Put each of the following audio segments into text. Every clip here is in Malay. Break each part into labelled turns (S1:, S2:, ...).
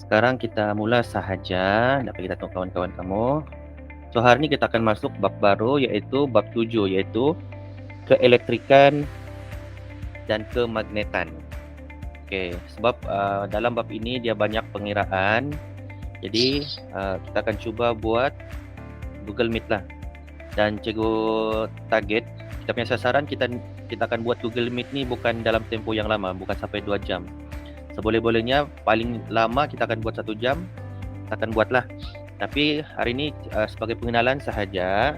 S1: Sekarang kita mula sahaja. Nak bagi kita tengok kawan-kawan kamu. So hari ni kita akan masuk bab baru, iaitu bab 7, iaitu keelektrikan dan kemagnetan. Okey, sebab dalam bab ini dia banyak pengiraan. Jadi kita akan cuba buat Google Meet lah. Dan cikgu target, kita punya sasaran, kita akan buat Google Meet ni bukan dalam tempoh yang lama, bukan sampai 2 jam. Seboleh-bolehnya paling lama kita akan buat 1 jam, kita akan buatlah. Tapi hari ini sebagai pengenalan sahaja.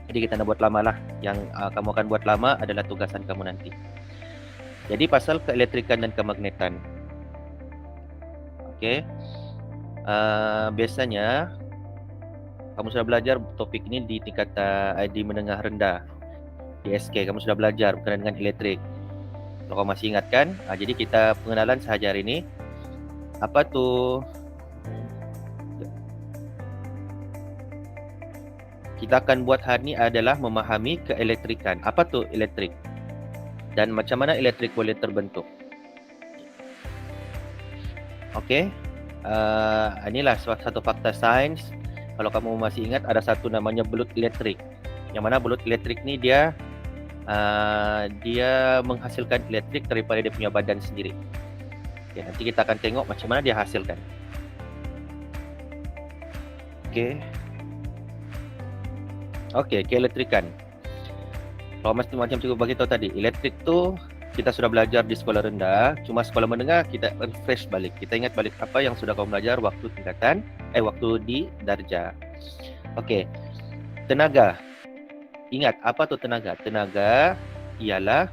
S1: Jadi kita nak buat lama lah. Yang kamu akan buat lama adalah tugasan kamu nanti. Jadi pasal keelektrikan dan kemagnetan. Okey. Biasanya kamu sudah belajar topik ini di tingkatan di menengah rendah, di SK kamu sudah belajar berkenaan dengan elektrik. Kalau kamu masih ingat kan? Jadi kita pengenalan sahaja hari ini. Apa tu? Kita akan buat hari ini adalah memahami keelektrikan. Apa tu elektrik? Dan macam mana elektrik boleh terbentuk? Okey. Inilah satu fakta sains. Kalau kamu masih ingat, ada satu namanya belut elektrik. Yang mana belut elektrik ni dia menghasilkan elektrik daripada dia punya badan sendiri. Okay, nanti kita akan tengok macam mana dia hasilkan. Okey. Okey, keelektrikan. Kalau macam cikgu bagi tahu tadi, elektrik tu kita sudah belajar di sekolah rendah, cuma sekolah menengah kita refresh balik. Kita ingat balik apa yang sudah kamu belajar waktu waktu di darjah. Okey. Tenaga. Ingat, apa tu tenaga? Tenaga ialah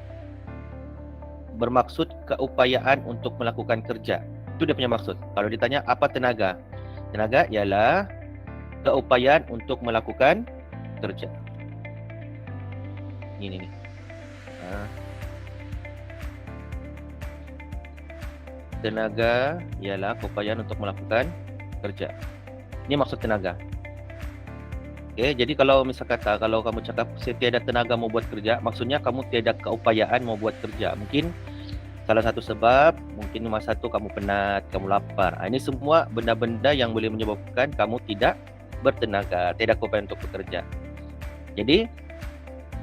S1: bermaksud keupayaan untuk melakukan kerja. Itu dia punya maksud. Kalau ditanya apa tenaga? Tenaga ialah keupayaan untuk melakukan kerja. Ini. Tenaga ialah keupayaan untuk melakukan kerja. Ini maksud tenaga. Okey, jadi kalau misal kata, kalau kamu cakap saya tiada tenaga mau buat kerja, maksudnya kamu tiada keupayaan mau buat kerja. Mungkin salah satu sebab, mungkin nomor satu kamu penat, kamu lapar. Ini semua benda-benda yang boleh menyebabkan kamu tidak bertenaga, tiada keupayaan untuk bekerja. Jadi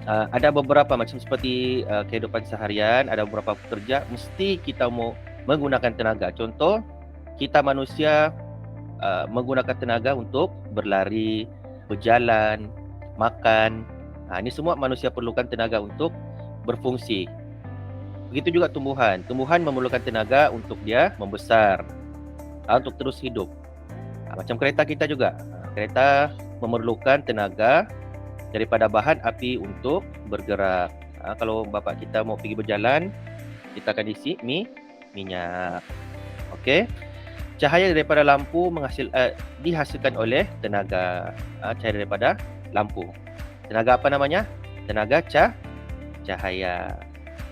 S1: ada beberapa macam seperti kehidupan seharian, ada beberapa pekerja mesti kita mau menggunakan tenaga. Contoh, kita manusia menggunakan tenaga untuk berlari, berjalan, makan. Ini semua manusia perlukan tenaga untuk berfungsi. Begitu juga tumbuhan. Tumbuhan memerlukan tenaga untuk dia membesar, untuk terus hidup. Macam kereta kita juga. Kereta memerlukan tenaga daripada bahan api untuk bergerak. Kalau bapak kita mau pergi berjalan, kita akan isi minyak. Okey. Cahaya daripada lampu dihasilkan oleh tenaga. Cahaya daripada lampu. Tenaga apa namanya? Tenaga cahaya.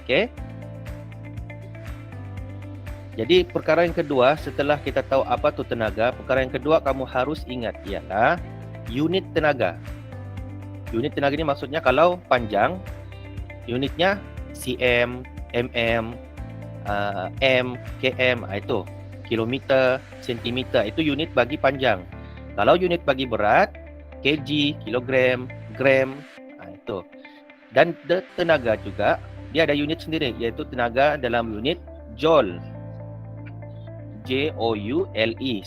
S1: Okey. Jadi perkara yang kedua, setelah kita tahu apa tu tenaga, perkara yang kedua kamu harus ingat ialah unit tenaga. Unit tenaga ni maksudnya kalau panjang, unitnya cm, mm, m, km, itu kilometer, sentimeter, itu unit bagi panjang. Kalau unit bagi berat, kg, kilogram, gram, itu. Dan tenaga juga dia ada unit sendiri, iaitu tenaga dalam unit joule. Joule,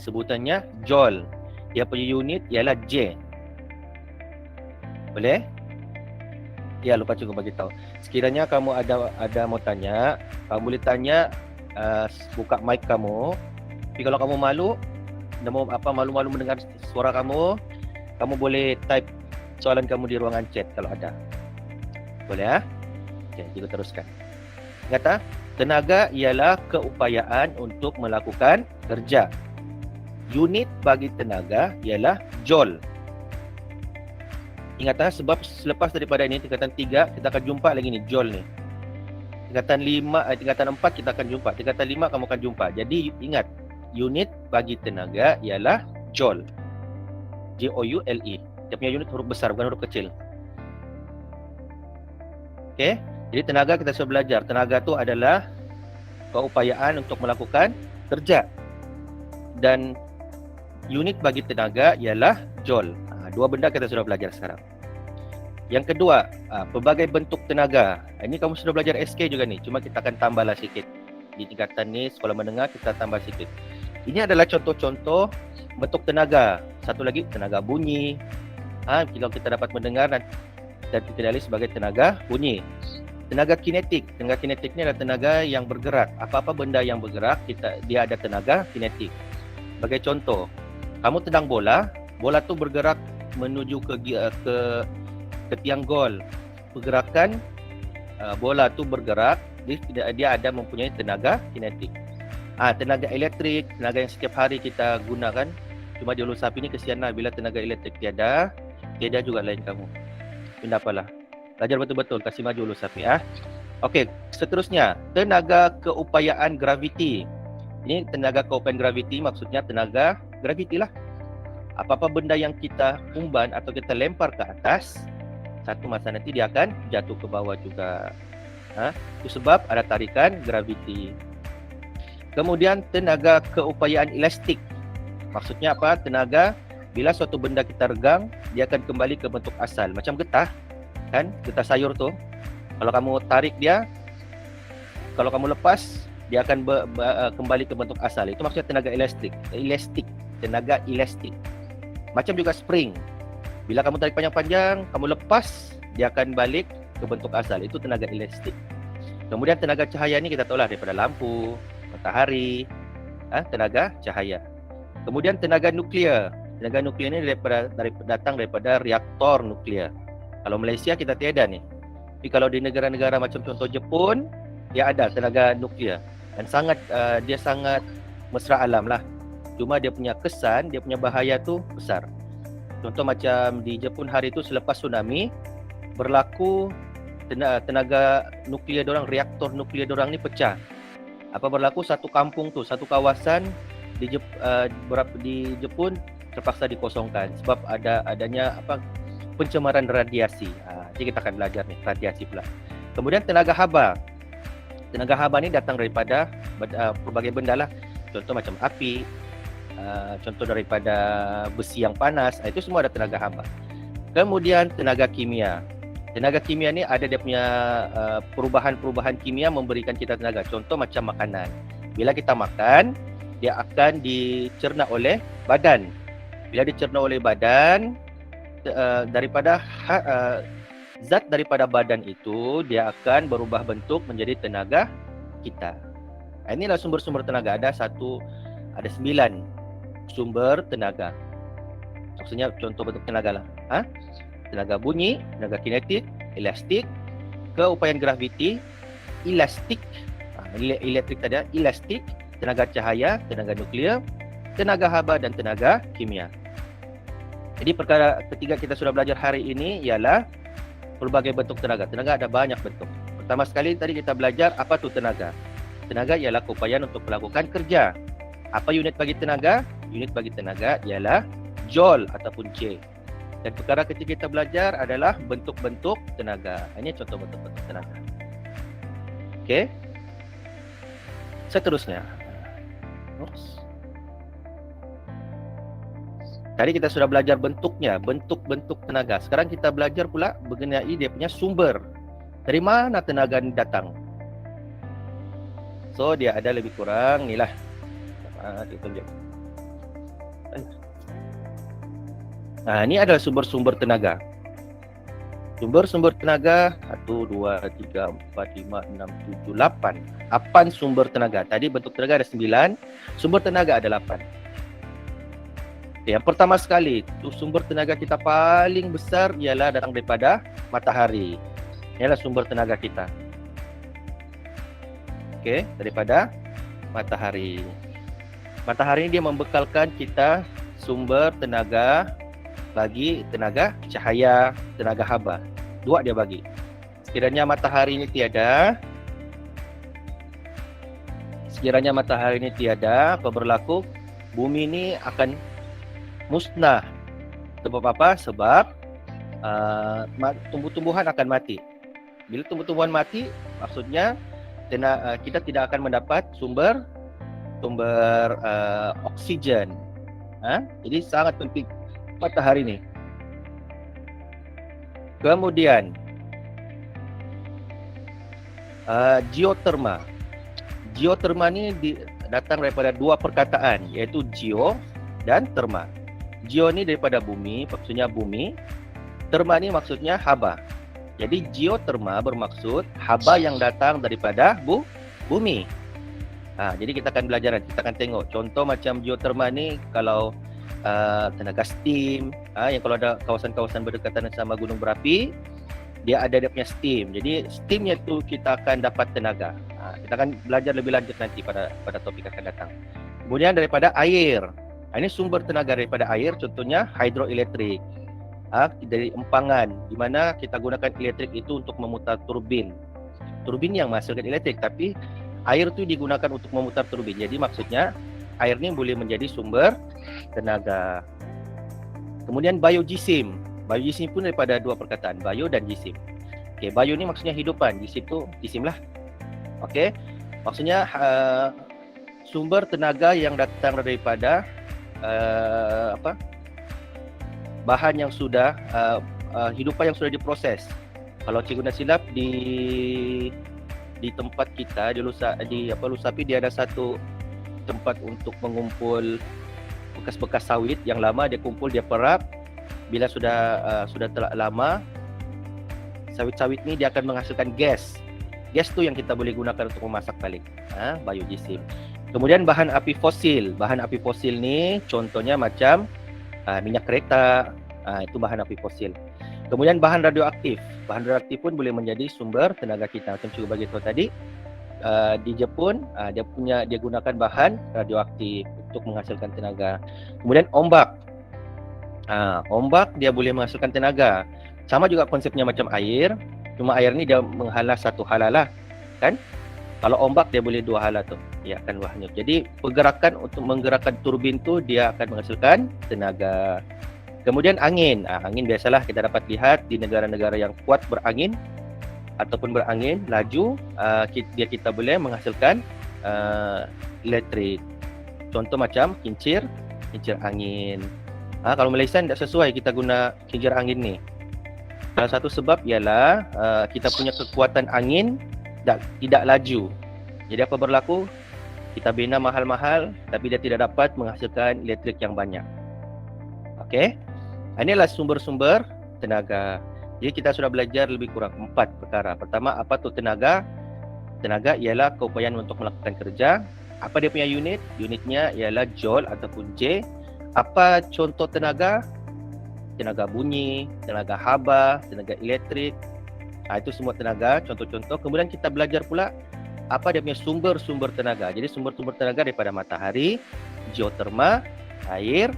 S1: sebutannya joule. Dia punya unit ialah J. Boleh? Ya, lupa cikgu bagi tahu. Sekiranya kamu ada mau tanya, kamu boleh tanya, buka mic kamu. Tapi kalau kamu malu malu-malu mendengar suara kamu boleh type soalan kamu di ruangan chat kalau ada. Boleh? Okey, cikgu teruskan. Kata, tenaga ialah keupayaan untuk melakukan kerja. Unit bagi tenaga ialah joule. Ingat, sebab selepas daripada ini tingkatan 3 kita akan jumpa lagi ni joule ni. Tingkatan 4 kita akan jumpa. Tingkatan 5 kamu akan jumpa. Jadi ingat, unit bagi tenaga ialah joule. Joule. Dia punya unit huruf besar, bukan huruf kecil. Okey. Jadi tenaga kita sudah belajar. Tenaga tu adalah keupayaan untuk melakukan kerja. dan unit bagi tenaga ialah joule. Dua benda kita sudah belajar sekarang. Yang kedua, pelbagai bentuk tenaga. Ini kamu sudah belajar SK juga nih, cuma kita akan tambahlah sikit. Di tingkatan ni sekolah menengah kita tambah sikit. Ini adalah contoh-contoh bentuk tenaga. Satu lagi tenaga bunyi. Kalau kita dapat mendengar dan dikenali sebagai tenaga bunyi. Tenaga kinetik. Tenaga kinetik ni adalah tenaga yang bergerak. Apa-apa benda yang bergerak, dia ada tenaga kinetik. Sebagai contoh, kamu tendang bola, bola tu bergerak menuju ke tiang gol. Pergerakan bola tu bergerak, dia ada mempunyai tenaga kinetik. Tenaga elektrik, tenaga yang setiap hari kita gunakan. Cuma di Ulu Sapi ni kesianlah, bila tenaga elektrik tiada juga lain kamu. Tidak apalah. Belajar betul-betul, kasih maju Ulu Sapi. Okey, seterusnya tenaga keupayaan graviti. Ini tenaga keupayaan graviti maksudnya tenaga graviti lah. Apa-apa benda yang kita umban atau kita lempar ke atas, satu masa nanti dia akan jatuh ke bawah juga. Itu sebab ada tarikan graviti. Kemudian tenaga keupayaan elastik. Maksudnya apa? Tenaga bila suatu benda kita regang, dia akan kembali ke bentuk asal. Macam getah, kan? Getah sayur tu. Kalau kamu tarik dia, kalau kamu lepas, dia akan kembali ke bentuk asal. Itu maksudnya tenaga elastik. Tenaga elastik. Macam juga spring. Bila kamu tarik panjang-panjang, kamu lepas, dia akan balik ke bentuk asal. Itu tenaga elastik. Kemudian tenaga cahaya ni kita tahulah daripada lampu, matahari, tenaga cahaya. Kemudian tenaga nuklear. Tenaga nuklear ni datang daripada reaktor nuklear. Kalau Malaysia kita tiada ni. Tapi kalau di negara-negara macam contoh Jepun, dia ada tenaga nuklear. Dan dia sangat mesra alam lah. Cuma dia punya kesan, dia punya bahaya tu besar. Contoh macam di Jepun hari itu selepas tsunami, berlaku tenaga nuklear dorang, reaktor nuklear dorang ni pecah. Apa berlaku, satu kampung tu, satu kawasan di Jepun terpaksa dikosongkan sebab adanya pencemaran radiasi. Jadi kita akan belajar nih radiasi pula. Kemudian tenaga haba. Tenaga haba ni datang daripada pelbagai benda lah. Contoh macam api, contoh daripada besi yang panas, itu semua ada tenaga haba. Kemudian tenaga kimia. Tenaga kimia ni ada dia punya perubahan-perubahan kimia memberikan kita tenaga. Contoh macam makanan. Bila kita makan, dia akan dicerna oleh badan. Bila dicerna oleh badan, daripada zat daripada badan itu, dia akan berubah bentuk menjadi tenaga kita. Inilah sumber-sumber tenaga. Ada 9 sumber tenaga. Maksudnya contoh bentuk tenaga lah. Tenaga bunyi, tenaga kinetik, elastik, keupayaan graviti, elastik, elektrik tadi, elastik, tenaga cahaya, tenaga nuklear, tenaga haba dan tenaga kimia. Jadi perkara ketiga kita sudah belajar hari ini ialah pelbagai bentuk tenaga. Tenaga ada banyak bentuk. Pertama sekali tadi kita belajar apa tu tenaga. Tenaga ialah keupayaan untuk melakukan kerja. Apa unit bagi tenaga? Unit bagi tenaga ialah joule ataupun J. Dan perkara ketiga kita belajar adalah bentuk-bentuk tenaga. Ini contoh bentuk-bentuk tenaga. Okey. Seterusnya. Tadi kita sudah belajar bentuknya, bentuk-bentuk tenaga. Sekarang kita belajar pula mengenai dia punya sumber. Dari mana tenaga ini datang? So, dia ada lebih kurang ni lah. Kita tunjuk. Ini adalah sumber-sumber tenaga. Sumber-sumber tenaga 1, 2, 3, 4, 5, 6, 7, 8. 8 sumber tenaga. Tadi bentuk tenaga ada 9, sumber tenaga ada 8. Yang pertama sekali, sumber tenaga kita paling besar ialah datang daripada matahari. Inilah sumber tenaga kita. Okey, daripada matahari. Matahari ini dia membekalkan kita sumber tenaga bagi tenaga cahaya, tenaga haba. Dua dia bagi. Sekiranya matahari ini tiada, apa berlaku? Bumi ini akan musnah. Sebab apa? Sebab tumbuh-tumbuhan akan mati. Bila tumbuh-tumbuhan mati, maksudnya kita tidak akan mendapat sumber sumber oksigen. Jadi sangat penting matahari ni. Kemudian geoterma. Geoterma ni datang daripada dua perkataan, iaitu geo dan terma. Geo ni daripada bumi, maksudnya bumi. Terma ni maksudnya haba. Jadi geoterma bermaksud haba yang datang daripada bumi. Jadi kita akan belajar, kita akan tengok contoh macam geoterma ni. Kalau tenaga steam, yang kalau ada kawasan-kawasan berdekatan sama gunung berapi, dia ada dia punya steam. Jadi steamnya tu kita akan dapat tenaga. Kita akan belajar lebih lanjut nanti pada topik akan datang. Kemudian daripada air. Ini sumber tenaga daripada air, contohnya hidroelektrik. Dari empangan, di mana kita gunakan elektrik itu untuk memutar turbin. Turbin yang menghasilkan elektrik, tapi air itu digunakan untuk memutar turbin. Jadi maksudnya air ini boleh menjadi sumber tenaga. Kemudian biojisim. Biojisim pun daripada dua perkataan, bio dan jisim. Okey, bio ni maksudnya hidupan, jisim tu jisim lah. Okey. Maksudnya sumber tenaga yang datang daripada bahan yang sudah hidupan yang sudah diproses. Kalau cikgu nak silap di tempat kita di Lusapi, dia ada satu tempat untuk mengumpul bekas-bekas sawit yang lama. Dia kumpul, dia perap. Bila sudah telah lama, sawit-sawit ni dia akan menghasilkan gas. Gas tu yang kita boleh gunakan untuk memasak balik. Biojisim. Kemudian bahan api fosil. Bahan api fosil ni contohnya macam minyak kereta. Itu bahan api fosil. Kemudian bahan radioaktif. Bahan radioaktif pun boleh menjadi sumber tenaga kita. Macam cikgu bagi tahu tadi, di Jepun dia gunakan bahan radioaktif untuk menghasilkan tenaga. Kemudian ombak. Ombak dia boleh menghasilkan tenaga. Sama juga konsepnya macam air, cuma air ni dia menghala satu hala lah, kan? Kalau ombak dia boleh dua hala tu, dia akan berhanyut. Jadi pergerakan untuk menggerakkan turbin tu dia akan menghasilkan tenaga. Kemudian angin. Angin biasalah kita dapat lihat di negara-negara yang kuat berangin ataupun berangin laju, kita boleh menghasilkan elektrik. Contoh macam kincir angin. Kalau Malaysia tidak sesuai kita guna kincir angin ni. Salah satu sebab ialah kita punya kekuatan angin tidak laju. Jadi apa berlaku? Kita bina mahal-mahal tapi dia tidak dapat menghasilkan elektrik yang banyak. Okey. Inilah sumber-sumber tenaga. Jadi kita sudah belajar lebih kurang 4 perkara. Pertama, apa tu tenaga? Tenaga ialah keupayaan untuk melakukan kerja. Apa dia punya unit? Unitnya ialah joule ataupun J. Apa contoh tenaga? Tenaga bunyi, tenaga haba, tenaga elektrik. Itu semua tenaga, contoh-contoh. Kemudian kita belajar pula apa dia punya sumber-sumber tenaga. Jadi sumber-sumber tenaga daripada matahari, geoterma, air,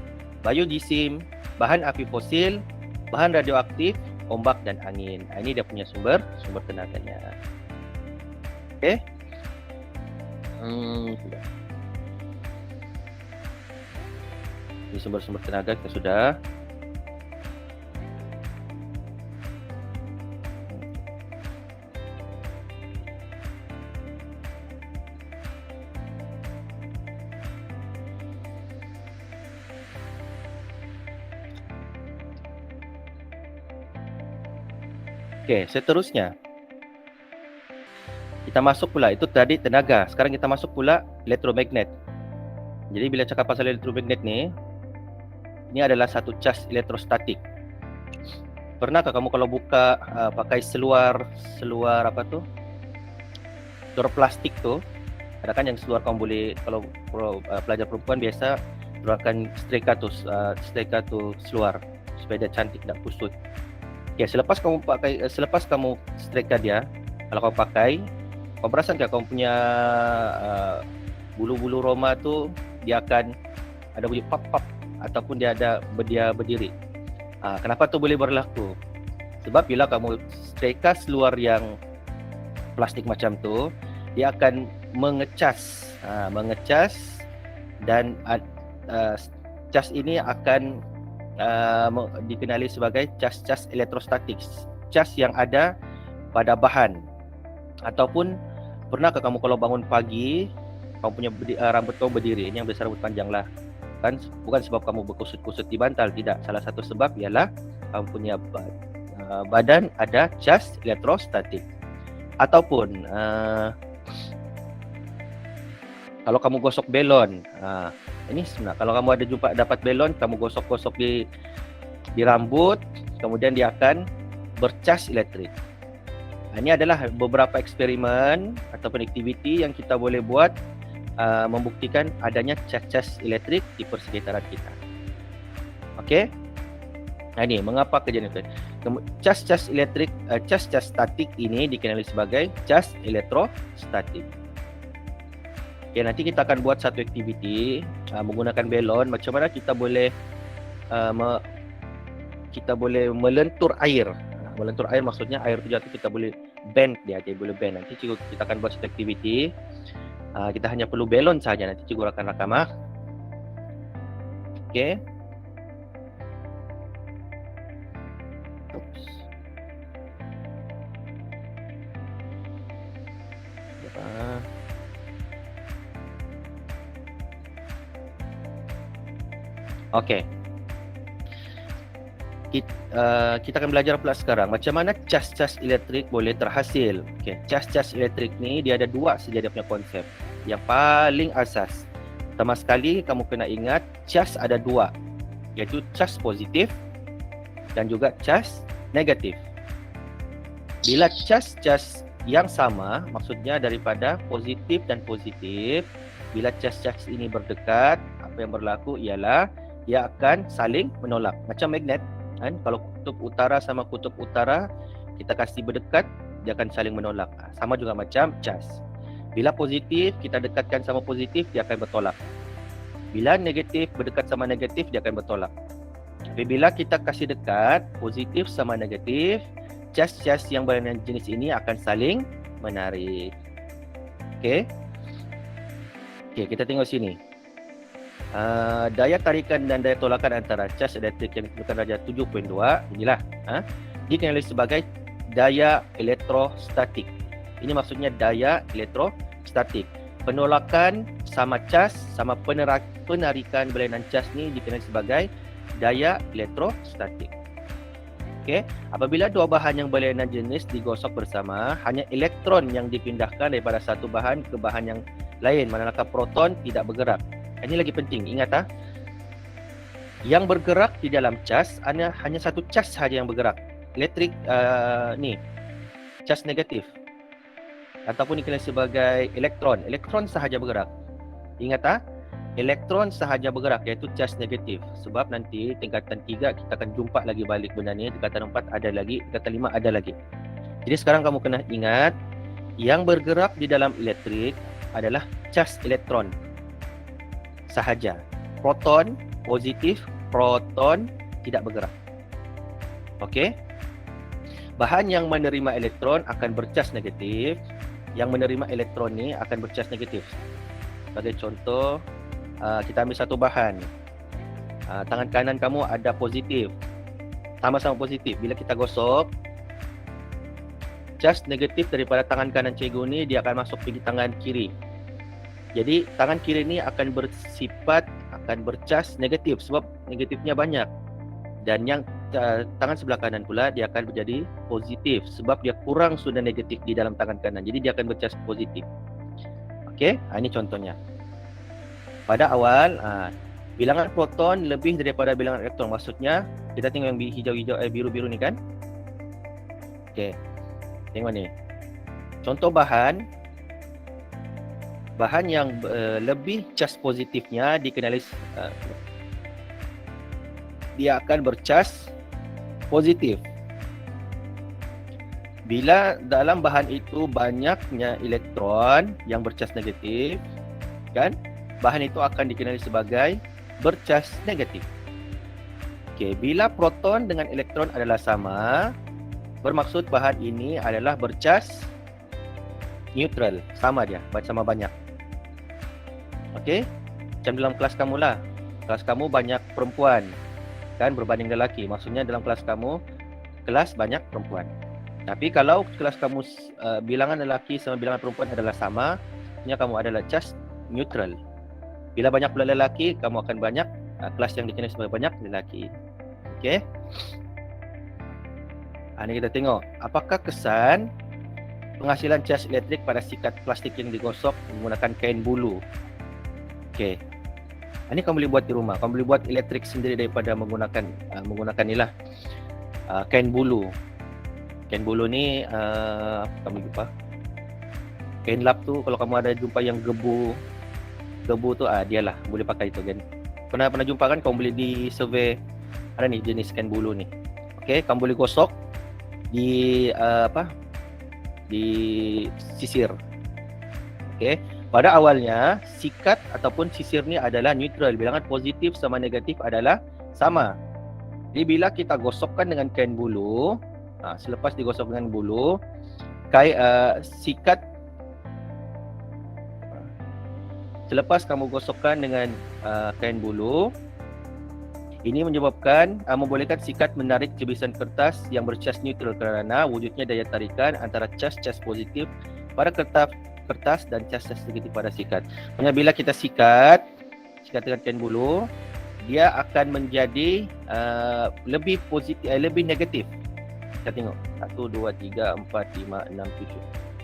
S1: biojisim, bahan api fosil, bahan radioaktif, ombak dan angin. Ini dia punya sumber tenaganya. Okey. Di sumber-sumber tenaga kita sudah. Okey, seterusnya kita masuk pula, itu tadi tenaga. Sekarang kita masuk pula elektromagnet. Jadi bila cakap pasal elektromagnet ni, ini adalah satu cas elektrostatik. Pernahkah kamu kalau buka pakai seluar apa tu? Seluar plastik tu, ada kan yang seluar kamu boleh, kalau pelajar perempuan biasa keluarkan setrika tu seluar supaya dia cantik, tak kusut. Okay, selepas kamu setrika dia, kalau kamu pakai, kau perasan tak kamu punya bulu-bulu roma tu dia akan ada bunyi pap-pap ataupun dia berdiri. Kenapa tu boleh berlaku? Sebab bila kamu setrika seluar yang plastik macam tu, dia akan mengecas dan cas ini akan dikenali sebagai cas elektrostatik, cas yang ada pada bahan. Ataupun pernahkah kamu kalau bangun pagi kamu punya rambut kamu berdiri, ini yang biasa rambut panjang lah. Kan bukan sebab kamu berkusut-kusut di bantal, tidak. Salah satu sebab ialah kamu punya badan ada charge elektrostatik. Ataupun kalau kamu gosok belon, ini sebenarnya kalau kamu ada dapat belon, kamu gosok-gosok di rambut, kemudian dia akan bercas elektrik. Ini adalah beberapa eksperimen ataupun aktiviti yang kita boleh buat membuktikan adanya cas-cas elektrik di persekitaran kita. Okey? Ini mengapa kejadian itu? Cas-cas elektrik, cas-cas statik ini dikenali sebagai cas elektrostatik. Okay, nanti kita akan buat satu aktiviti menggunakan belon, macam mana kita boleh melentur air. Melentur air maksudnya air tu jatuh, kita boleh bend dia, jadi boleh bend. Nanti cikgu kita akan buat satu aktiviti. Kita hanya perlu belon saja, nanti cikgu akan rakam. Okey. Okey. Kita akan belajar pula sekarang macam mana cas-cas elektrik boleh terhasil. Okey, cas-cas elektrik ni dia ada dua saja dia punya konsep. Yang paling asas, pertama sekali kamu kena ingat cas ada dua, iaitu cas positif dan juga cas negatif. Bila cas-cas yang sama, maksudnya daripada positif dan positif, bila cas-cas ini berdekat, apa yang berlaku ialah dia akan saling menolak. Macam magnet kan, kalau kutub utara sama kutub utara kita kasih berdekat, dia akan saling menolak. Sama juga macam cas. Bila positif kita dekatkan sama positif, dia akan bertolak. Bila negatif berdekat sama negatif, dia akan bertolak. Tapi bila kita kasih dekat positif sama negatif, cas-cas yang berlainan jenis ini akan saling menarik. Okey. Okey, kita tengok sini. Daya tarikan dan daya tolakan antara cas elektrik yang ditentukan darjah 7.2 inilah dikenali sebagai daya elektrostatik. Ini maksudnya daya elektrostatik. Penolakan sama cas sama penarikan berlainan cas ni dikenali sebagai daya elektrostatik. Okey, apabila dua bahan yang berlainan jenis digosok bersama, hanya elektron yang dipindahkan daripada satu bahan ke bahan yang lain, manakala proton tidak bergerak. Ini lagi penting, ingat yang bergerak di dalam cas hanya satu cas sahaja yang bergerak. Elektrik ni cas negatif ataupun dikenali sebagai elektron. Elektron sahaja bergerak. Ingat elektron sahaja bergerak, iaitu cas negatif. Sebab nanti tingkatan 3 kita akan jumpa lagi balik benda ni, tingkatan 4 ada lagi, tingkatan 5 ada lagi. Jadi sekarang kamu kena ingat yang bergerak di dalam elektrik adalah cas elektron sahaja. Proton positif, proton tidak bergerak. Okey. Bahan yang menerima elektron akan bercas negatif. Yang menerima elektron ni akan bercas negatif. Sebagai contoh, kita ambil satu bahan. Tangan kanan kamu ada positif, sama-sama positif. Bila kita gosok, cas negatif daripada tangan kanan cikgu ni dia akan masuk pergi tangan kiri. Jadi tangan kiri ni akan bercas negatif sebab negatifnya banyak. Dan yang tangan sebelah kanan pula dia akan menjadi positif sebab dia kurang sudah negatif di dalam tangan kanan. Jadi dia akan bercas positif. Okey, ini contohnya. Pada awal bilangan proton lebih daripada bilangan elektron. Maksudnya kita tengok yang hijau-hijau biru-biru ni kan. Okey. Tengok ni. Contoh bahan yang lebih cas positifnya dikenali dia akan bercas positif. Bila dalam bahan itu banyaknya elektron yang bercas negatif, kan? Bahan itu akan dikenali sebagai bercas negatif. Okey, bila proton dengan elektron adalah sama, bermaksud bahan ini adalah bercas neutral, sama dia, sama banyak. Okey, macam dalam kelas kamu lah. Kelas kamu banyak perempuan, kan, berbanding lelaki. Maksudnya dalam kelas kamu, kelas banyak perempuan. Tapi kalau kelas kamu bilangan lelaki sama bilangan perempuan adalah sama, maksudnya kamu adalah cas neutral. Bila banyak pula lelaki, kamu akan banyak kelas yang dikenal sebagai banyak lelaki. Okey. Ini kita tengok apakah kesan penghasilan cas elektrik pada sikat plastik yang digosok menggunakan kain bulu. Okey. Ini kamu boleh buat di rumah. Kamu boleh buat elektrik sendiri daripada menggunakan inilah kain bulu. Kain bulu ni kamu jumpa. Kain lap tu kalau kamu ada jumpa yang gebu tu dialah boleh pakai itu kan. Pernah jumpa kan kamu boleh di survey ada ni jenis kain bulu ni. Okey, kamu boleh gosok di di sisir. Okey. Pada awalnya sikat ataupun sisir ni adalah neutral. Bilangan positif sama negatif adalah sama. Jadi bila kita gosokkan dengan kain bulu, selepas digosok dengan bulu, selepas kamu gosokkan dengan kain bulu, ini menyebabkan membolehkan sikat menarik lapisan kertas yang bercas neutral kerana wujudnya daya tarikan antara cas positif pada kertas dan cas negatif pada sikat. Maksudnya bila kita sikat dengan kain bulu, dia akan menjadi lebih positif, lebih negatif. Kita tengok 1, 2, 3, 4, 5, 6, 7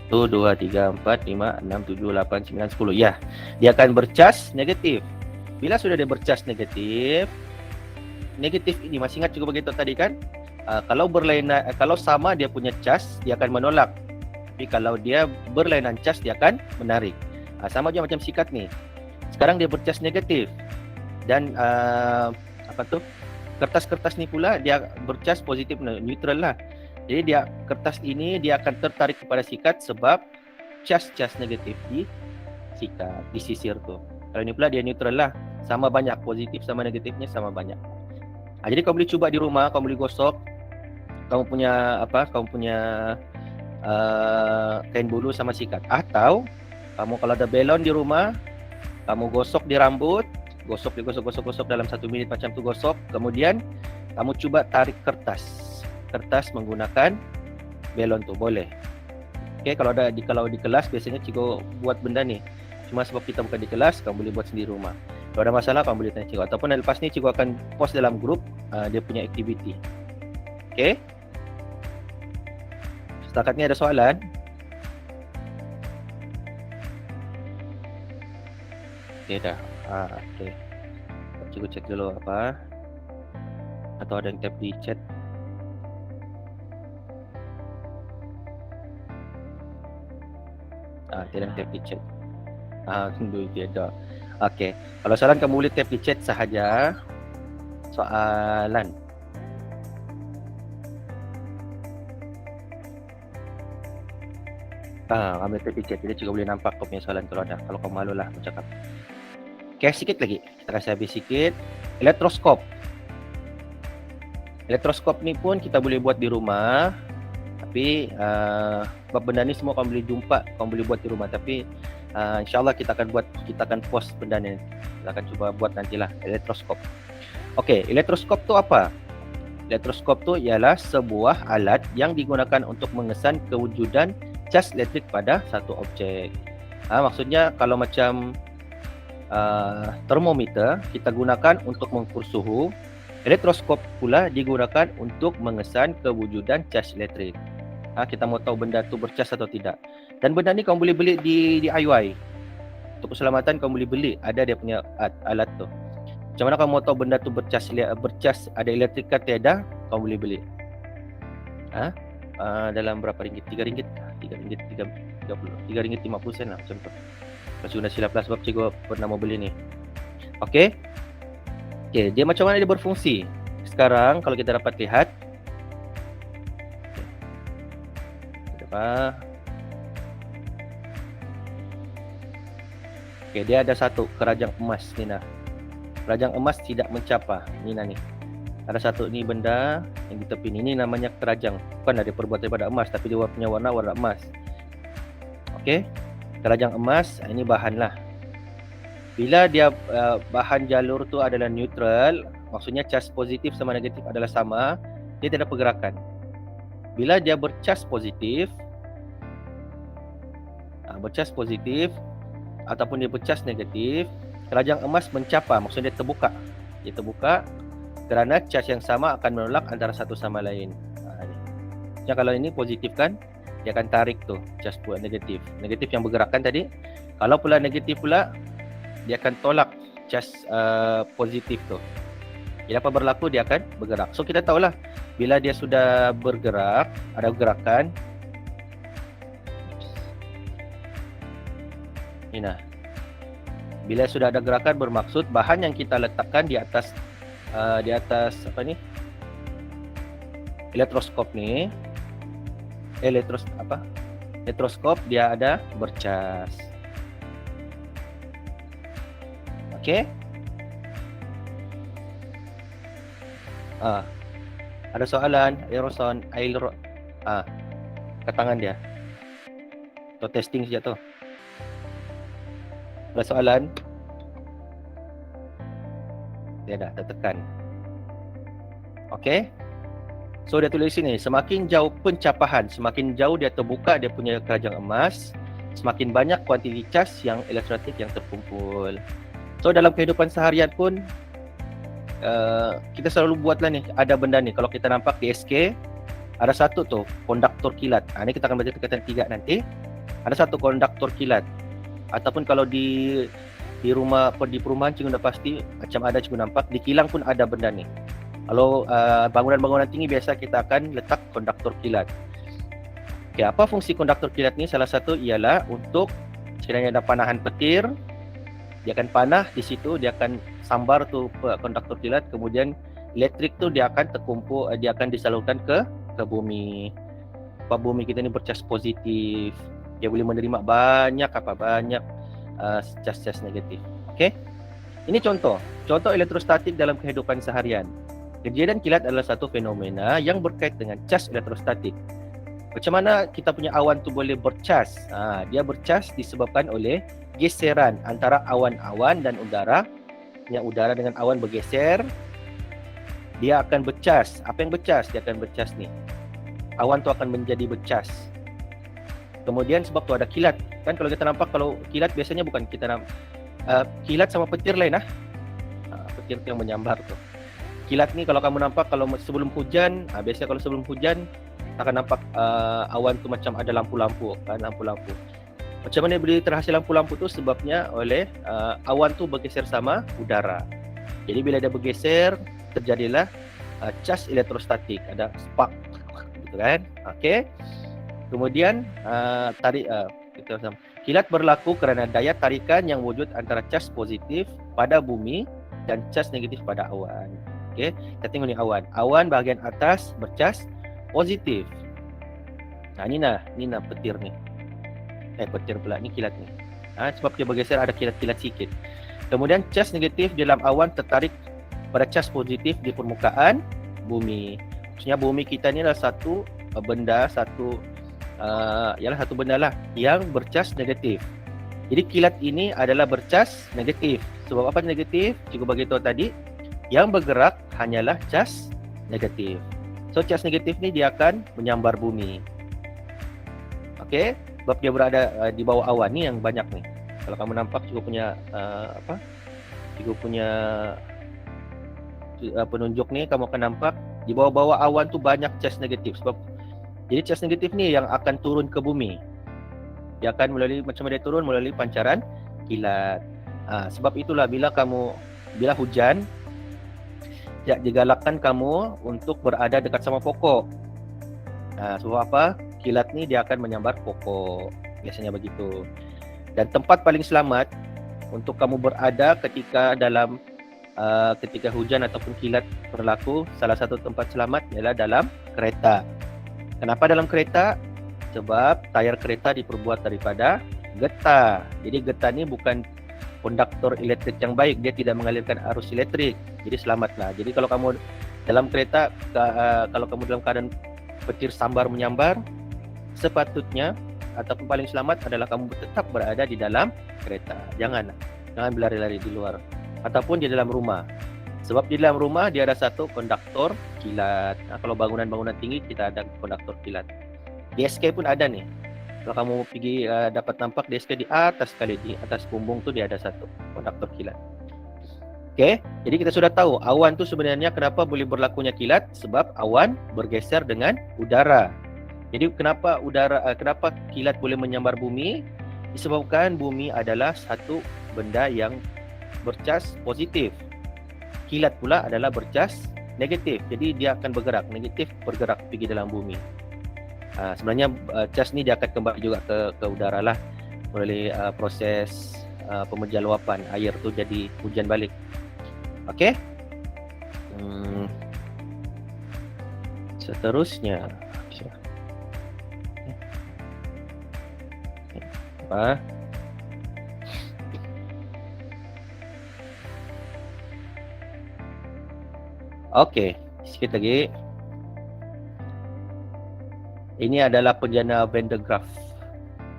S1: 1, 2, 3, 4, 5, 6, 7, 8, 9, 10. Ya, dia akan bercas negatif. Bila sudah dia bercas negatif ini masih ingat juga begitu tadi kan? Kalau sama dia punya cas, dia akan menolak. Tapi kalau dia berlainan cas, dia akan menarik. Sama juga macam sikat ni. Sekarang dia bercas negatif. Dan kertas-kertas ni pula dia bercas positif, neutral lah. Jadi kertas ini dia akan tertarik kepada sikat sebab cas negatif di sikat, di sisir tu. Kalau ini pula dia neutral lah, sama banyak, positif sama negatifnya sama banyak. Jadi kamu boleh cuba di rumah, kamu boleh gosok kamu punya kain bulu sama sikat. Atau kamu kalau ada balon di rumah, kamu gosok di rambut, gosok dalam 1 minit macam tu gosok. Kemudian kamu cuba tarik kertas menggunakan balon tu, boleh. Okey, kalau di kelas biasanya cikgu buat benda ni. Cuma sebab kita bukan di kelas, kamu boleh buat sendiri di rumah. Kalau ada masalah kamu boleh tanya cikgu, ataupun lepas ni cikgu akan post dalam grup dia punya aktiviti. Okey. Setakat ni ada soalan? Okey dah. Okey. Cikgu cek dulu apa? Atau ada yang tap di chat? Tidak tap di chat. Tunggu tiada. Okey. Kalau soalan kamu boleh tap di chat sahaja. Soalan. Ambil tap di chat. Jadi cikgu boleh nampak kau punya soalan kalau ada. Kalau kau malu lah bercakap. Okey, sikit lagi. Kita kasih habis sikit. Elektroskop. Elektroskop ni pun kita boleh buat di rumah. Tapi sebab benda ni semua kamu boleh jumpa, kamu boleh buat di rumah. Tapi insyaAllah kita akan post benda ni. Kita akan cuba buat nantilah elektroskop. Okey, elektroskop tu apa? Elektroskop tu ialah sebuah alat yang digunakan untuk mengesan kewujudan cas elektrik pada satu objek. Maksudnya kalau macam termometer kita gunakan untuk mengukur suhu, elektroskop pula digunakan untuk mengesan kewujudan cas elektrik. Kita mau tahu benda tu bercas atau tidak. Dan benda ni kamu boleh beli di DIY. Untuk keselamatan kamu boleh beli, ada dia punya alat tu. Macam mana kamu mau tahu benda tu bercas ada elektrik ke tiada, kamu boleh beli. Dalam berapa ringgit? RM3, RM3.50 lah macam tu. Kalau sudah silap lah sebab cikgu pernah mau beli ni. Okey. Okey, dia macam mana dia berfungsi? Sekarang kalau kita dapat lihat. Okey, dia ada satu keranjang emas ni nah. Keranjang emas tidak mencapa. Ni nah ni. Ada satu ni benda yang di tepi ni namanya keranjang. Bukan dia perbuat daripada emas tapi dia punya warna emas. Okey. Keranjang emas ini bahan lah. Bila dia bahan jalur tu adalah neutral, maksudnya cas positif sama negatif adalah sama, dia tidak ada pergerakan. Bila dia bercas positif, ataupun dia bercas negatif, keranjang emas mencapa, maksudnya dia terbuka. Dia terbuka kerana cas yang sama akan menolak antara satu sama lain. Ni. Kalau ini positif kan, dia akan tarik tu cas negatif. Negatif yang bergerakkan tadi. Kalau pula negatif pula, dia akan tolak cas positif tu. Bila apa berlaku, dia akan bergerak. So kita tahulah bila dia sudah bergerak, ada gerakan. Ini nah. Bila sudah ada gerakan bermaksud bahan yang kita letakkan di atas apa ni? Elektroskop ni. Elektroskop dia ada bercas. Okey? Ada soalan, Aeroson, kat tangan dia. Tu testing saja tu. Ada soalan? Dia dah tertekan. Okey? So dia tulis sini, semakin jauh pencapahan, semakin jauh dia terbuka dia punya keranjang emas, semakin banyak kuantiti cas yang elektrostatik yang terkumpul. So dalam kehidupan seharian pun kita selalu buatlah ni, ada benda ni. Kalau kita nampak di SK, ada satu tu konduktor kilat. Ni kita akan baca tingkatan 3 nanti. Ada satu konduktor kilat. Ataupun kalau di rumah, di perumahan cikgu dah pasti macam ada cikgu nampak, di kilang pun ada benda ni. Kalau bangunan-bangunan tinggi biasa kita akan letak konduktor kilat. Okay, apa fungsi konduktor kilat ni? Salah satu ialah untuk sekiranya ada panahan petir, dia akan panah di situ, dia akan sambar tu konduktor kilat, kemudian elektrik tu dia akan terkumpul, dia akan disalurkan ke bumi. Bumi kita ni bercas positif. Dia boleh menerima banyak cas-cas negatif. Okey. Ini contoh elektrostatik dalam kehidupan seharian. Kejadian kilat adalah satu fenomena yang berkait dengan cas elektrostatik. Macam mana kita punya awan tu boleh bercas? Dia bercas disebabkan oleh geseran antara awan-awan dan udara. Yang udara dengan awan bergeser, dia akan bercas. Apa yang bercas? Dia akan bercas ni. Awan tu akan menjadi bercas. Kemudian sebab tu ada kilat. Kan kalau kita nampak, kalau kilat biasanya bukan kita kilat sama petir lain petir yang menyambar tu. Kilat ni kalau kamu nampak kalau sebelum hujan, biasa kalau sebelum hujan akan nampak awan tu macam ada lampu-lampu kan, lampu-lampu. Macam mana boleh terhasil lampu-lampu tu? Sebabnya oleh awan tu bergeser sama udara. Jadi bila dia bergeser, terjadilah cas elektrostatik, ada spark gitu kan. Okey. Kemudian kilat berlaku kerana daya tarikan yang wujud antara cas positif pada bumi dan cas negatif pada awan. Okey, kita tengok ni awan. Awan bahagian atas bercas positif. Ni petir ni. Petir pula ni kilat ni. Sebab dia bergeser ada kilat-kilat sikit. Kemudian cas negatif dalam awan tertarik pada cas positif di permukaan bumi. Maksudnya bumi kita ni adalah satu benda lah yang bercas negatif. Jadi kilat ini adalah bercas negatif. Sebab apa negatif? Cikgu bagi tahu tadi, yang bergerak hanyalah cas negatif. So cas negatif ni dia akan menyambar bumi. Okey, sebab dia berada di bawah awan ni yang banyak ni. Kalau kamu nampak cikgu punya cikgu punya penunjuk ni, kamu akan nampak di bawah-bawah awan tu banyak cas negatif. Sebab jadi cas negatif ni yang akan turun ke bumi. Dia akan macam mana dia turun? Melalui pancaran kilat. Sebab itulah bila hujan, digalakkan kamu untuk berada dekat sama pokok. Sebab apa? Kilat ni dia akan menyambar pokok. Biasanya begitu. Dan tempat paling selamat untuk kamu berada ketika hujan ataupun kilat berlaku, salah satu tempat selamat ialah dalam kereta. Kenapa dalam kereta? Sebab tayar kereta diperbuat daripada getah. Jadi getah ni bukan konduktor elektrik yang baik, dia tidak mengalirkan arus elektrik. Jadi selamatlah. Jadi kalau kamu dalam kereta, kalau kamu dalam keadaan petir sambar menyambar, sepatutnya ataupun paling selamat adalah kamu tetap berada di dalam kereta. Jangan berlari-lari di luar ataupun di dalam rumah. Sebab di dalam rumah dia ada satu konduktor kilat. Kalau bangunan-bangunan tinggi kita ada konduktor kilat. Di SK pun ada nih Kalau kamu pergi dapat nampak dia sekali di atas sekali, di atas bumbung tu dia ada satu konduktor kilat. Okey, jadi kita sudah tahu awan tu sebenarnya kenapa boleh berlakunya kilat, sebab awan bergeser dengan udara. Jadi kenapa kilat boleh menyambar bumi? Disebabkan bumi adalah satu benda yang bercas positif. Kilat pula adalah bercas negatif. Jadi dia akan bergerak, negatif bergerak pergi dalam bumi. Sebenarnya cas ni dia akan kembali juga ke udara lah melalui proses pemejal luapan air tu jadi hujan balik. Okey. Seterusnya apa? Okey, sikit lagi. Ini adalah penjana Van de Graaff.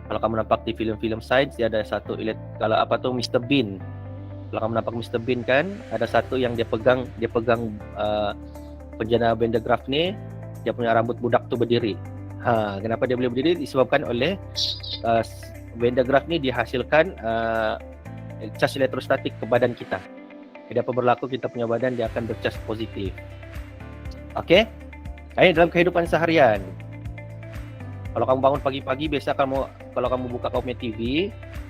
S1: Kalau kamu nampak di filem-filem sains, dia ada satu kalau apa tu Mr. Bean. Kalau kamu nampak Mr. Bean kan, ada satu yang dia pegang penjana Van de Graaff ni, dia punya rambut budak tu berdiri. Kenapa dia boleh berdiri? Disebabkan oleh Van de Graaff ni dihasilkan cas elektrostatik ke badan kita. Jadi apa berlaku, kita punya badan dia akan bercas positif. Okey? Ini dalam kehidupan seharian. Kalau kamu bangun pagi-pagi, biasa kalau kamu buka kamu punya TV,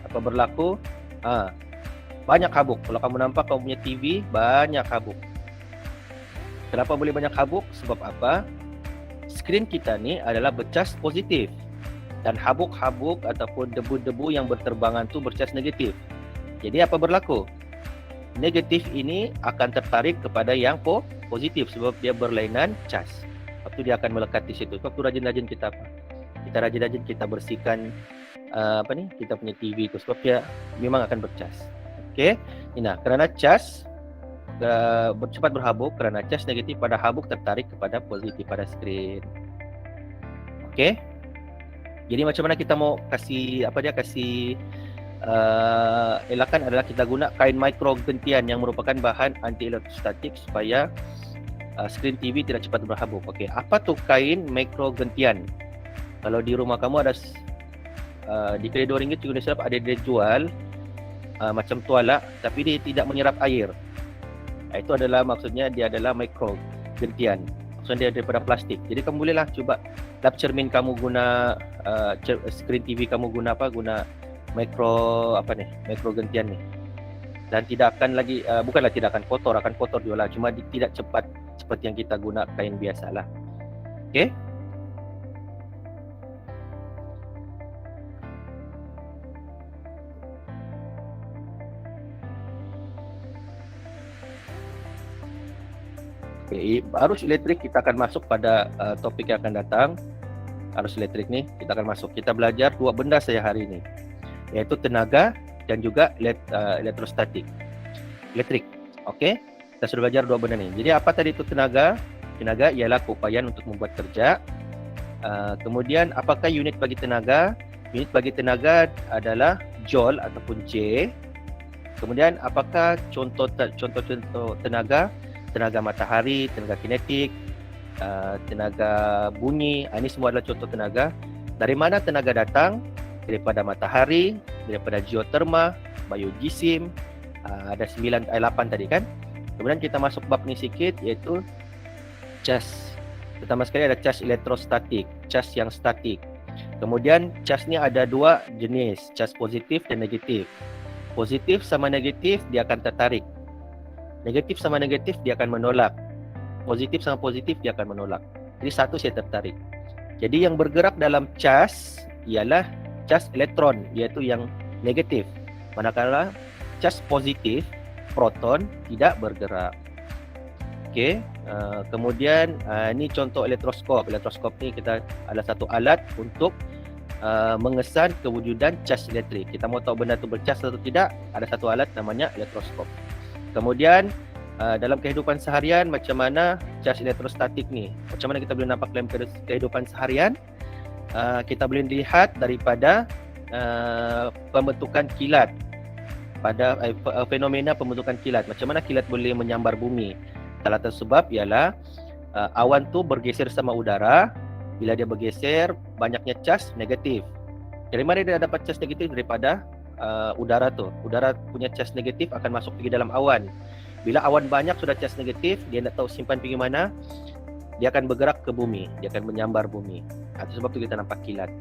S1: apa berlaku? Banyak habuk. Kalau kamu nampak kamu punya TV, banyak habuk. Kenapa boleh banyak habuk? Sebab apa? Skrin kita ni adalah bercas positif. Dan habuk-habuk ataupun debu-debu yang berterbangan tu bercas negatif. Jadi apa berlaku? Negatif ini akan tertarik kepada yang positif sebab dia berlainan cas. Lepas tu dia akan melekat di situ. Sebab tu rajin-rajin kita apa? Kita rajin-rajin kita bersihkan kita punya TV tu sebab dia memang akan bercas. Okey. Nah, kerana cas cepat berhabuk, kerana cas negatif pada habuk tertarik kepada positif pada skrin. Okey. Jadi macam mana kita mau kasih elakan adalah kita guna kain mikro gentian yang merupakan bahan anti elektrostatik supaya skrin TV tidak cepat berhabuk. Okey, apa tu kain mikro gentian? Kalau di rumah kamu ada di kedai RM2 juga ada dia jual macam tuala tapi dia tidak menyerap air. Itu adalah maksudnya dia adalah mikro gentian. Maksudnya dia daripada plastik. Jadi kamu bolehlah cuba lap cermin kamu guna skrin TV kamu guna mikro gentian ni. Dan tidak akan lagi bukanlah tidak akan kotor, akan kotor juga lah, cuma tidak cepat seperti yang kita guna kain biasalah. Okey? Okay, arus elektrik kita akan masuk pada topik yang akan datang. Arus elektrik ni kita akan masuk. Kita belajar dua benda saja hari ini, iaitu tenaga dan juga elektrostatik. Elektrik. Okey? Kita sudah belajar dua benda ni. Jadi apa tadi itu tenaga? Tenaga ialah keupayaan untuk membuat kerja. Kemudian apakah unit bagi tenaga? Unit bagi tenaga adalah joule ataupun J. Kemudian apakah contoh tenaga? Tenaga matahari, tenaga kinetik, tenaga bunyi, ini semua adalah contoh tenaga. Dari mana tenaga datang? Daripada matahari, daripada geoterma, biogisim, ada 8 tadi kan. Kemudian kita masuk bab ni sikit, iaitu cas. Pertama sekali ada cas elektrostatik, cas yang statik. Kemudian cas ni ada dua jenis, cas positif dan negatif. Positif sama negatif dia akan tertarik. Negatif sama negatif dia akan menolak. Positif sama positif dia akan menolak. Jadi satu saya tertarik. Jadi yang bergerak dalam cas ialah cas elektron, iaitu yang negatif. Manakala cas positif, proton tidak bergerak. Okey, kemudian ini contoh elektroskop. Elektroskop ni kita ada satu alat untuk mengesan kewujudan cas elektrik. Kita mau tahu benda tu bercas atau tidak, ada satu alat namanya elektroskop. Kemudian dalam kehidupan seharian, macam mana cas elektrostatik ni? Macam mana kita boleh nampak dalam kehidupan seharian? Kita boleh lihat daripada pembentukan kilat, pada fenomena pembentukan kilat. Macam mana kilat boleh menyambar bumi? Salah satu sebab ialah awan tu bergeser sama udara. Bila dia bergeser, banyaknya cas negatif. Dari mana dia dapat charge negatif? Daripada udara tu. Udara punya charge negatif akan masuk pergi dalam awan. Bila awan banyak sudah charge negatif, dia nak tahu simpan pergi mana, dia akan bergerak ke bumi, dia akan menyambar bumi. Itu sebab tu kita nampak kilat.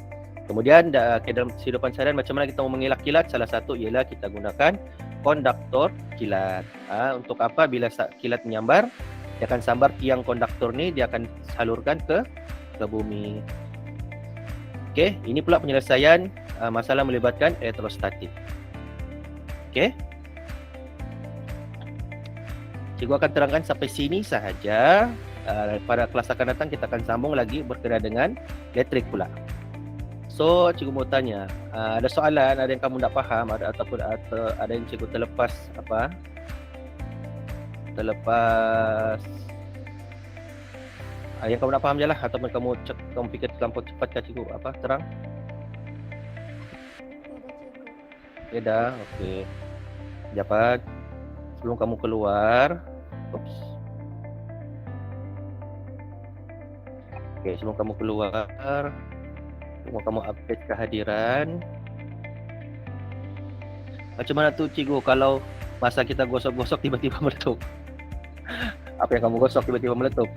S1: Kemudian dalam kehidupan seharian macam mana kita mau mengelak kilat? Salah satu ialah kita gunakan konduktor kilat. Untuk apa? Bila kilat menyambar, dia akan sambar tiang konduktor ni, dia akan salurkan ke bumi. Okey, ini pula penyelesaian masalah melibatkan elektrostatik. Okey. Cikgu akan terangkan sampai sini sahaja. Pada kelas akan datang kita akan sambung lagi berkenaan dengan elektrik pula. So, cikgu mau tanya, ada soalan, ada yang kamu tak faham, ataupun ada yang cikgu terlepas apa? Terlepas yang kamu nak faham je lah, ataupun kamu fikir terlampau cepat ke cikgu apa terang? Ya dah, okey. Dapat. Sebelum kamu keluar, sebelum kamu keluar, sebelum kamu update kehadiran. Macam mana tu cikgu kalau masa kita gosok-gosok tiba-tiba meletup? Apa yang kamu gosok tiba-tiba meletup?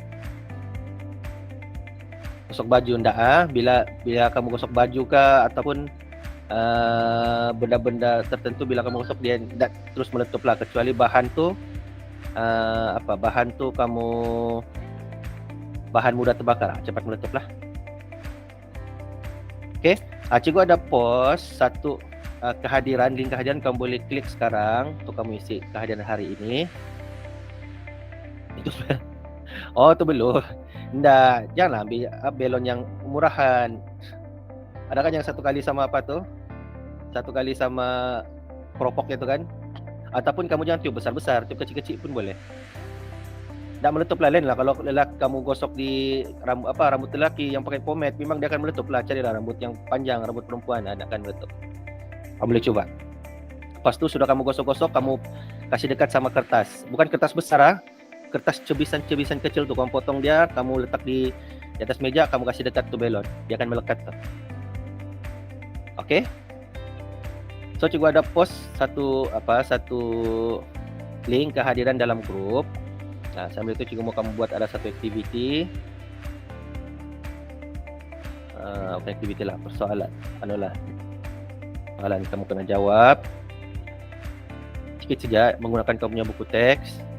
S1: Gosok baju ndak bila kamu gosok baju kah ataupun benda-benda tertentu bila kamu gosok dia tidak terus meletup lah, kecuali bahan tu bahan tu bahan mudah terbakar, cepat meletup lah. Okey, cikgu ada post satu kehadiran, link kehadiran kamu boleh klik sekarang untuk kamu isi kehadiran hari ini. Itu oh tu belum. Ndak, janganlah ambil belon yang murahan. Ada kan yang satu kali sama apa tu? Satu kali sama keropoknya tu kan? Ataupun kamu jangan tiup besar-besar, tiup kecil-kecil pun boleh. Tak meletup lah, lain lah kalau kamu gosok di rambut lelaki yang pakai pomade, memang dia akan meletup lah. Carilah rambut yang panjang, rambut perempuan, akan meletup. Kamu boleh coba. Lepas tu sudah kamu gosok-gosok, kamu kasih dekat sama kertas. Bukan kertas besar kertas cebisan-cebisan kecil tu, kamu potong dia, kamu letak di atas meja, kamu kasih dekat tu belon, dia akan melekat tu. Okey. So cikgu ada post satu link kehadiran dalam grup. Sambil itu cikgu mau kamu buat ada satu aktiviti. Aktiviti lah, persoalan. Soalan kamu kena jawab. Sikit saja menggunakan kamu punya buku teks.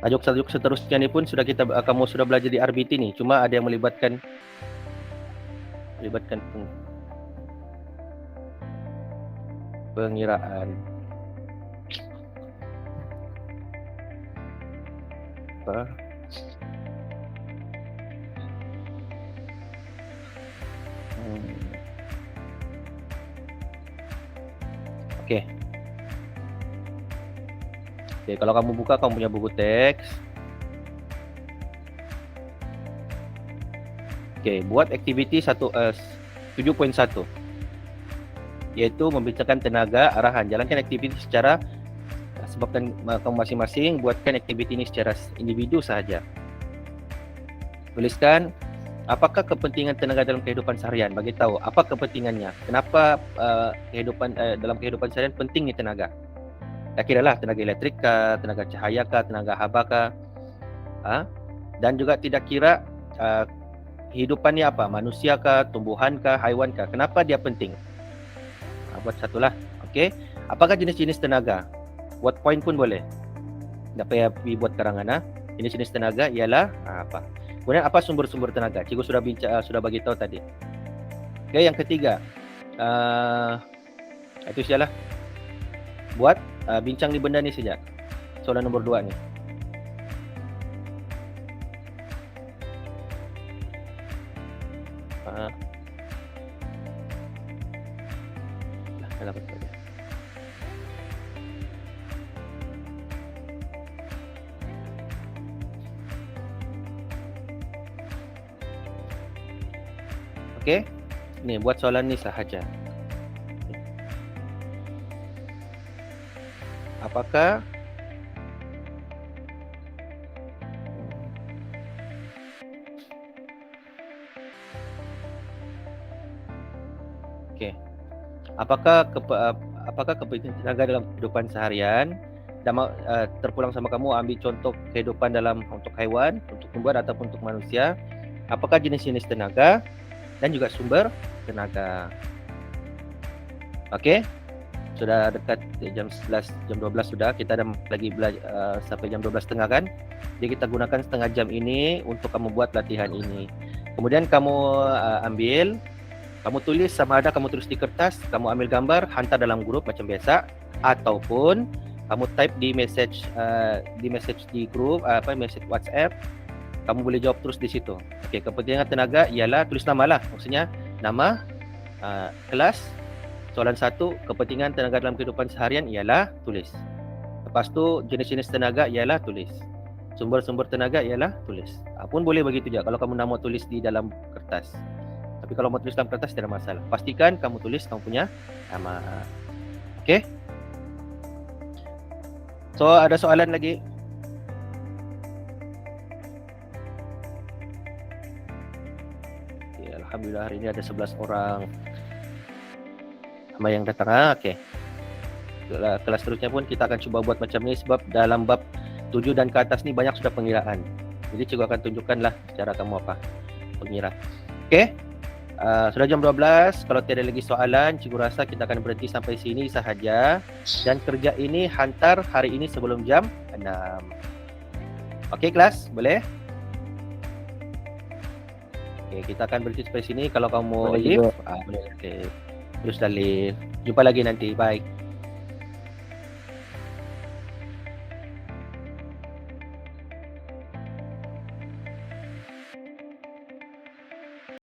S1: Tajuk-tajuk seterusnya ni pun kamu sudah belajar di RBT ni, cuma ada yang melibatkan pengiraan. Apa? Okey. Okey, kalau kamu buka kamu punya buku teks. Okey, buat aktiviti 7.1. Iaitu membincangkan tenaga arahan. Jalankan aktiviti secara sebabkan kamu masing-masing buatkan aktiviti ini secara individu sahaja. Tuliskan apakah kepentingan tenaga dalam kehidupan seharian. Bagi tahu apa kepentingannya. Kenapa dalam kehidupan seharian penting ni tenaga. Tak kira lah tenaga elektrik kah, tenaga cahaya kah, tenaga haba kah. Dan juga tidak kira kehidupan ni apa, manusia kah, tumbuhan kah, haiwan kah. Kenapa dia penting? Buat satulah. Okey. Apakah jenis-jenis tenaga? Buat poin pun boleh. Tak payah buat karangan. Jenis-jenis tenaga ialah apa? Kemudian apa sumber-sumber tenaga? Cikgu sudah bagi tahu tadi. Okey, yang ketiga. Itu sajalah. Buat bincang di benda ni saja. Soalan nombor 2 ni. Okey. Ni buat soalan ni sahaja. Apakah Okey. Apakah kepentingan tenaga dalam kehidupan seharian dan terpulang sama kamu ambil contoh kehidupan dalam untuk haiwan, untuk tumbuhan ataupun untuk manusia. Apakah jenis-jenis tenaga dan juga sumber tenaga. Okey. Sudah dekat jam 11, jam 12 sudah. Kita dah lagi belajar sampai jam 12.30 kan. Jadi kita gunakan setengah jam ini untuk kamu buat latihan ini. Kemudian kamu ambil, kamu tulis, sama ada kamu tulis di kertas, kamu ambil gambar, hantar dalam grup macam biasa, ataupun kamu type di message di grup, message WhatsApp, kamu boleh jawab terus di situ. Okey, kepentingan tenaga ialah tulis nama lah, maksudnya nama, kelas, soalan 1, kepentingan tenaga dalam kehidupan seharian ialah tulis. Lepas tu jenis-jenis tenaga ialah tulis. Sumber-sumber tenaga ialah tulis. Pun boleh begitu je kalau kamu nak mau tulis di dalam kertas. Tapi kalau mau tulis dalam kertas tidak masalah. Pastikan kamu tulis kamu punya nama. Okey? So, ada soalan lagi? Okay, alhamdulillah hari ini ada 11 orang yang datang. Okey. Kelas seterusnya pun kita akan cuba buat macam ni sebab dalam bab 7 dan ke atas ni banyak sudah pengiraan. Jadi cikgu akan tunjukkanlah cara kamu apa pengira. Okey. Sudah jam 12. Kalau tiada lagi soalan, cikgu rasa kita akan berhenti sampai sini sahaja. Dan kerja ini hantar hari ini sebelum jam 6. Okey kelas, boleh? Okey, kita akan berhenti sampai sini. Kalau kamu
S2: Boleh
S1: leave,
S2: juga.
S1: boleh. Okey. Terus dah leave. Jumpa lagi nanti. Bye.